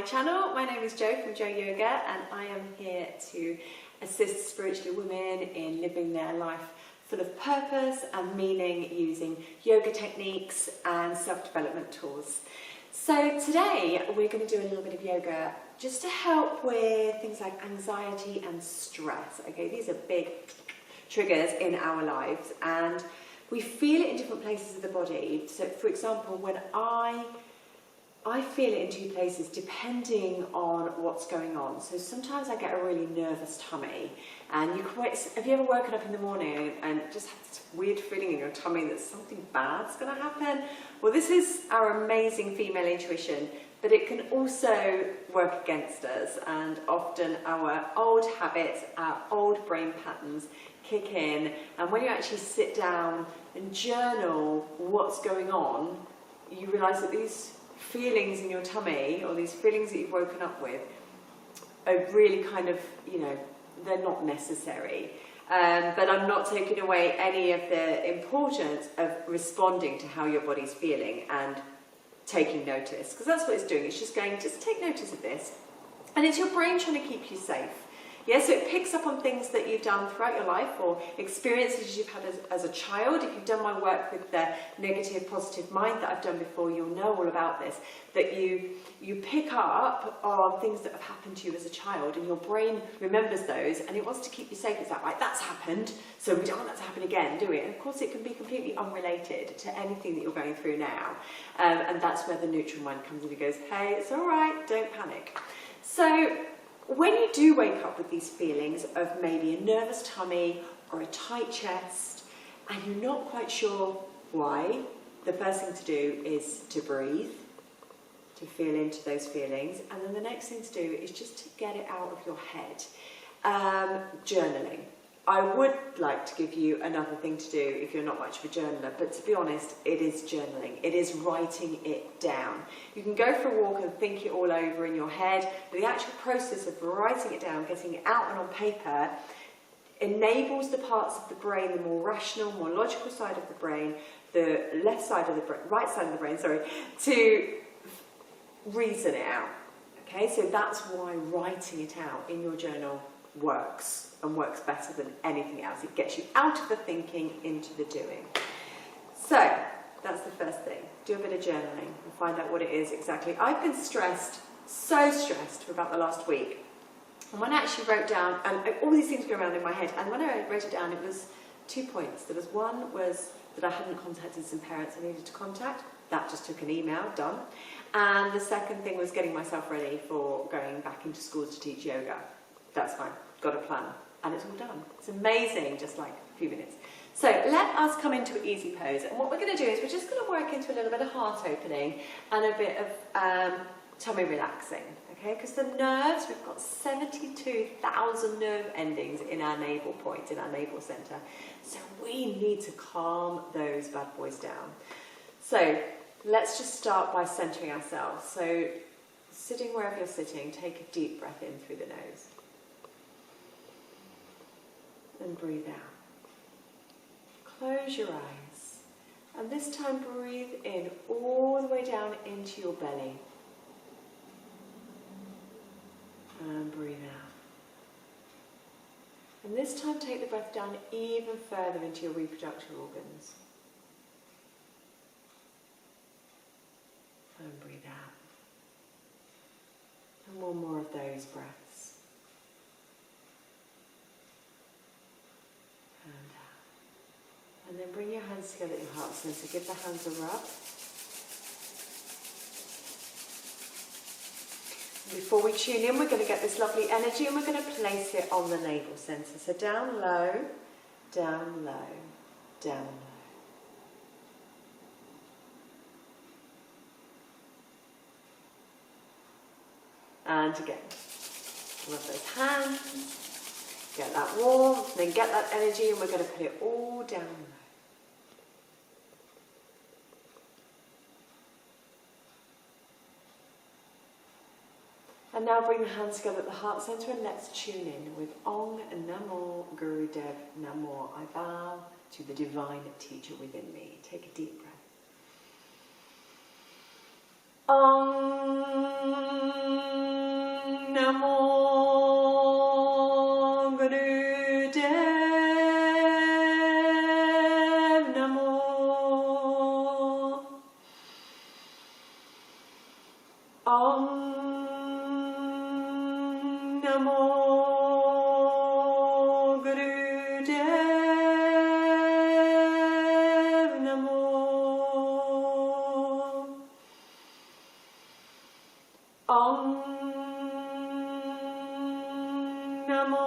channel. My name is Jo from Jo Yoga, and I am here to assist spiritual women in living their life full of purpose and meaning using yoga techniques and self-development tools. So today we're going to do a little bit of yoga just to help with things like anxiety and stress. Okay, these are big triggers in our lives and we feel it in different places of the body. So for example, when I feel it in two places depending on what's going on. So sometimes I get a really nervous tummy, and have you ever woken up in the morning and just have this weird feeling in your tummy that something bad's going to happen? Well, this is our amazing female intuition, but it can also work against us, and often our old habits, our old brain patterns kick in, and when you actually sit down and journal what's going on, you realise that these feelings in your tummy, or these feelings that you've woken up with, are really kind of, they're not necessary. But I'm not taking away any of the importance of responding to how your body's feeling and taking notice, because that's what it's doing. It's just going, just take notice of this. And it's your brain trying to keep you safe. Yeah, so it picks up on things that you've done throughout your life or experiences you've had as a child. If you've done my work with the negative, positive mind that I've done before, you'll know all about this, that you pick up on things that have happened to you as a child, and your brain remembers those and it wants to keep you safe. It's like, right, that's happened, so we don't want that to happen again, do we? And of course it can be completely unrelated to anything that you're going through now. And that's where the neutral mind comes in and goes, hey, it's all right, don't panic. So when you do wake up with these feelings of maybe a nervous tummy or a tight chest, and you're not quite sure why, the first thing to do is to breathe, to feel into those feelings, and then the next thing to do is just to get it out of your head. Journaling. I would like to give you another thing to do if you're not much of a journaler, but to be honest, it is journaling. It is writing it down. You can go for a walk and think it all over in your head, but the actual process of writing it down, getting it out and on paper, enables the parts of the brain, the more rational, more logical side of the brain, the right side of the brain, to reason it out. Okay, so that's why writing it out in your journal works, and works better than anything else. It gets you out of the thinking into the doing. So that's the first thing. Do a bit of journaling and find out what it is exactly. I've been so stressed for about the last week. And when I actually wrote down, and all these things go around in my head, and when I wrote it down, it was 2 points. There was one was that I hadn't contacted some parents I needed to contact. That just took an email, done. And the second thing was getting myself ready for going back into schools to teach yoga. That's fine, got a plan, and it's all done. It's amazing, just like a few minutes. So let us come into an easy pose, and what we're going to do is we're just going to work into a little bit of heart opening and a bit of tummy relaxing, okay? Because the nerves, we've got 72,000 nerve endings in our navel point, in our navel centre. So we need to calm those bad boys down. So let's just start by centering ourselves. So sitting wherever you're sitting, take a deep breath in through the nose. And breathe out. Close your eyes, and this time breathe in all the way down into your belly, and breathe out. And this time take the breath down even further into your reproductive organs, and breathe out. And one more of those breaths. And then bring your hands together at your heart center. Give the hands a rub. And before we tune in, we're going to get this lovely energy and we're going to place it on the navel center. So down low, down low, down low. And again, rub those hands. Get that warmth, then get that energy, and we're going to put it all down low. And now bring the hands together at the heart center, and let's tune in with Om Namo Gurudev Namo. I bow to the divine teacher within me. Take a deep breath. Om Namo Gurudev Namo. Om Namo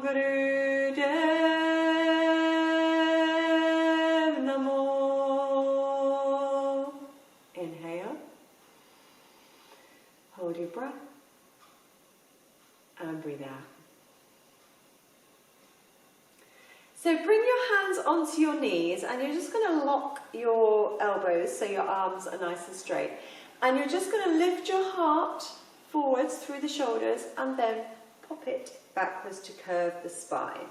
Gurudev Namo. Inhale. Hold your breath. And breathe out. So bring your hands onto your knees and you're just going to lock your elbows so your arms are nice and straight. And you're just going to lift your heart forwards through the shoulders and then pop it backwards to curve the spine.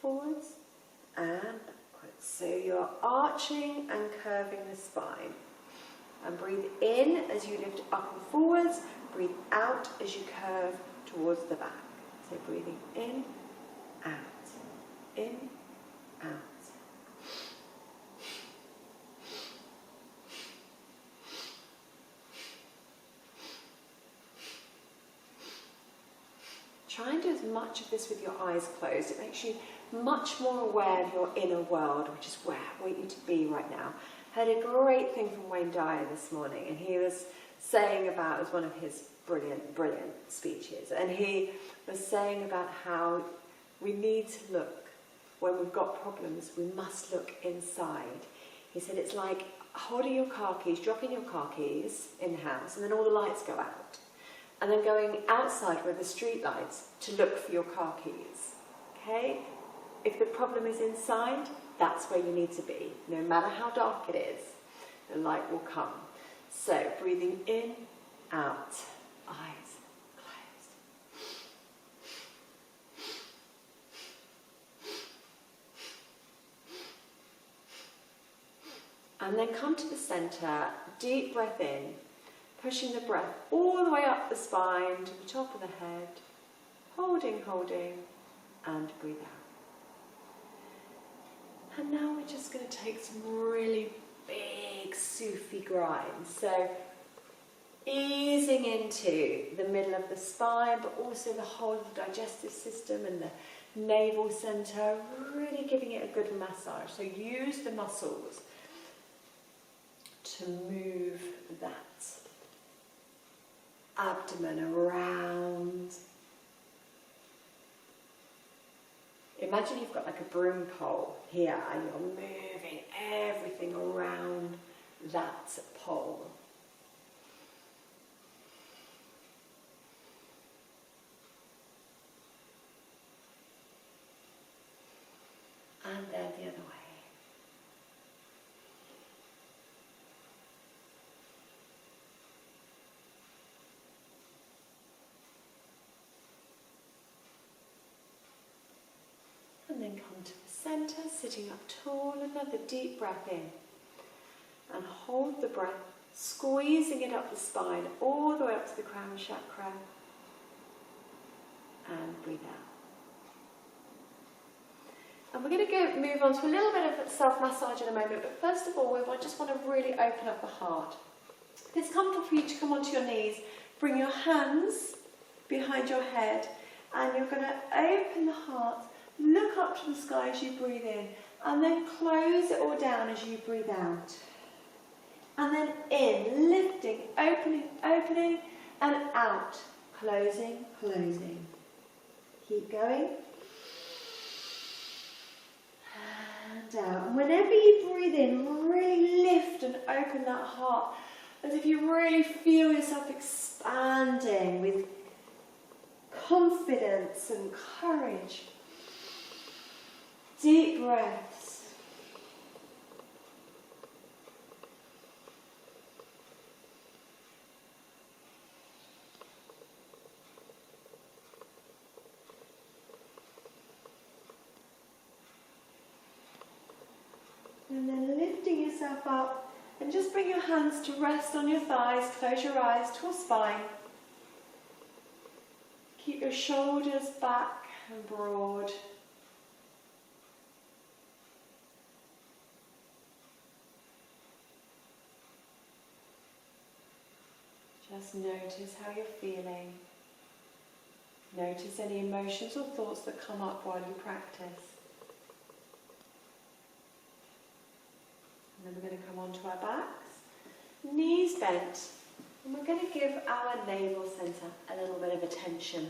Forwards and backwards. So you're arching and curving the spine. And breathe in as you lift up and forwards. Breathe out as you curve towards the back. So breathing in, out, in, out. Try and do as much of this with your eyes closed. It makes you much more aware of your inner world, which is where I want you to be right now. I heard a great thing from Wayne Dyer this morning, and he was saying about, it was one of his brilliant, brilliant speeches, and he was saying about how we need to look, when we've got problems, we must look inside. He said it's like holding your car keys, dropping your car keys in the house, and then all the lights go out. And then going outside where the street lights to look for your car keys. Okay? If the problem is inside, that's where you need to be. No matter how dark it is, the light will come. So, breathing in, out, eyes closed. And then come to the center, deep breath in. Pushing the breath all the way up the spine to the top of the head, holding, and breathe out. And now we're just going to take some really big Sufi grinds. So easing into the middle of the spine, but also the whole of the digestive system and the navel center, really giving it a good massage. So use the muscles to move that abdomen around. Imagine you've got like a broom pole here and you're moving everything around that pole. And then the other way. And then come to the centre, sitting up tall, another deep breath in. And hold the breath, squeezing it up the spine, all the way up to the crown chakra. And breathe out. And we're going to move on to a little bit of self-massage in a moment, but first of all, we just want to really open up the heart. If it's comfortable for you to come onto your knees, bring your hands behind your head, and you're going to open the heart. Look up to the sky as you breathe in, and then close it all down as you breathe out. And then in, lifting, opening, opening, and out. Closing, closing. Keep going. And out. And whenever you breathe in, really lift and open that heart, as if you really feel yourself expanding with confidence and courage. Deep breaths. And then lifting yourself up, and just bring your hands to rest on your thighs, close your eyes to a spine. Keep your shoulders back and broad. Just notice how you're feeling. Notice any emotions or thoughts that come up while you practice. And then we're going to come onto our backs, knees bent, and we're going to give our navel centre a little bit of attention.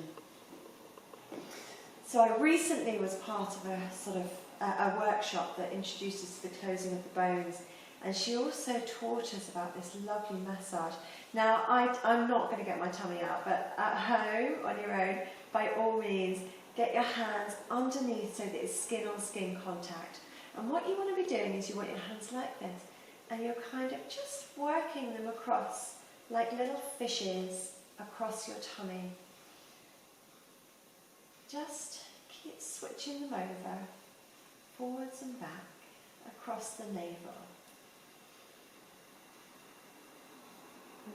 So I recently was part of a sort of a workshop that introduced us to the closing of the bones, and she also taught us about this lovely massage. Now, I'm not going to get my tummy out, but at home, on your own, by all means, get your hands underneath so that it's skin-on-skin contact. And what you want to be doing is you want your hands like this, and you're kind of just working them across, like little fishes, across your tummy. Just keep switching them over, forwards and back, across the navel.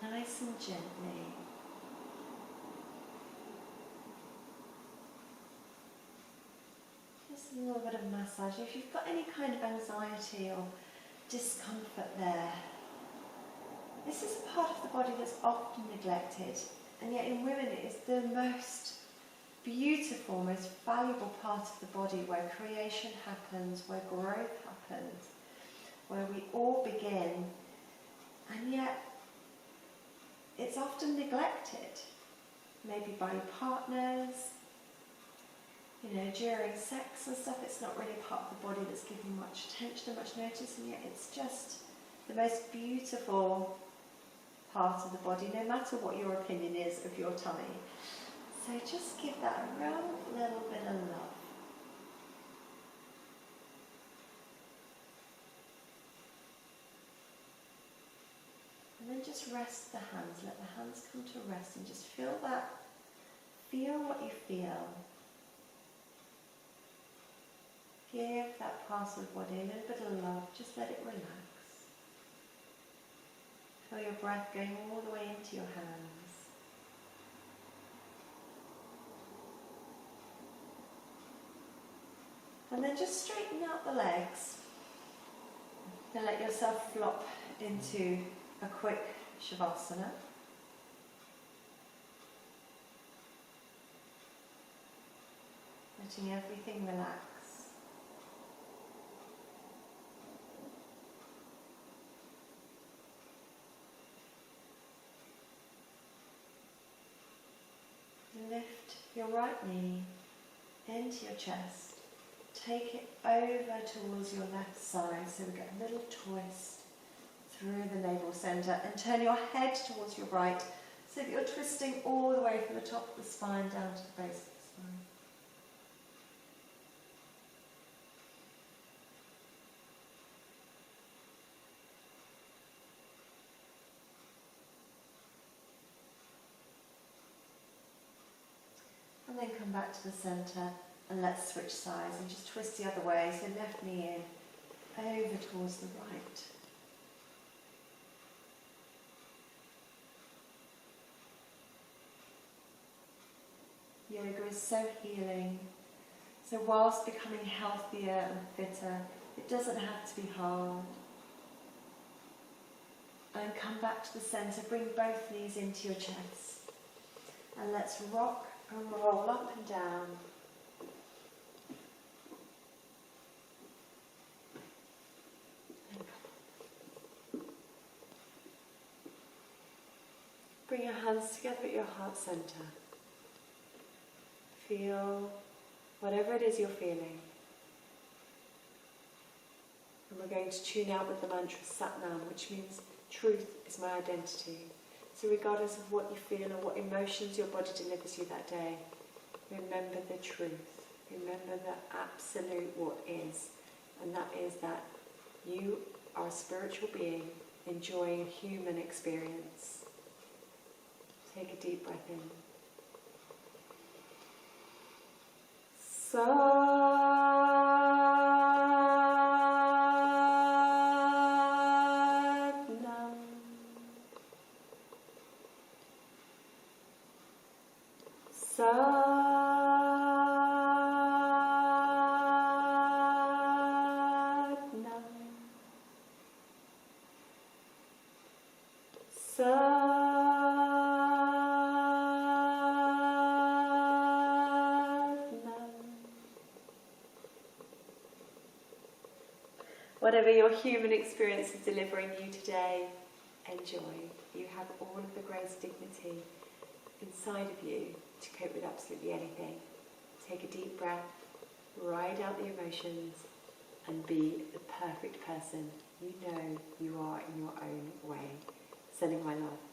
Nice and gently. Just a little bit of massage. If you've got any kind of anxiety or discomfort there, this is a part of the body that's often neglected, and yet in women it is the most beautiful, most valuable part of the body, where creation happens, where growth happens, where we all begin, and yet it's often neglected, maybe by your partners, during sex and stuff. It's not really a part of the body that's given much attention and much notice, and yet it's just the most beautiful part of the body, no matter what your opinion is of your tummy. So just give that a real little bit of love. And then just rest the hands, let the hands come to rest, and just feel that, feel what you feel. Give that part of the body a little bit of love, just let it relax. Feel your breath going all the way into your hands. And then just straighten out the legs and let yourself flop into a quick Shavasana. Letting everything relax. Lift your right knee into your chest. Take it over towards your left side, so we get a little twist through the navel centre, and turn your head towards your right, so that you're twisting all the way from the top of the spine down to the base of the spine. And then come back to the centre, and let's switch sides and just twist the other way. So left knee in, over towards the right. Yoga is so healing. So whilst becoming healthier and fitter, it doesn't have to be hard. And come back to the centre, bring both knees into your chest. And let's rock and roll up and down. Bring your hands together at your heart centre. Feel whatever it is you're feeling. And we're going to tune out with the mantra Satnam, which means truth is my identity. So regardless of what you feel or what emotions your body delivers you that day, remember the truth. Remember the absolute what is. And that is that you are a spiritual being enjoying human experience. Take a deep breath in. Satnam. Whatever your human experience is delivering you today, enjoy. You have all of the grace, dignity inside of you to cope with absolutely anything. Take a deep breath, ride out the emotions, and be the perfect person you know you are in your own way. Sending my love.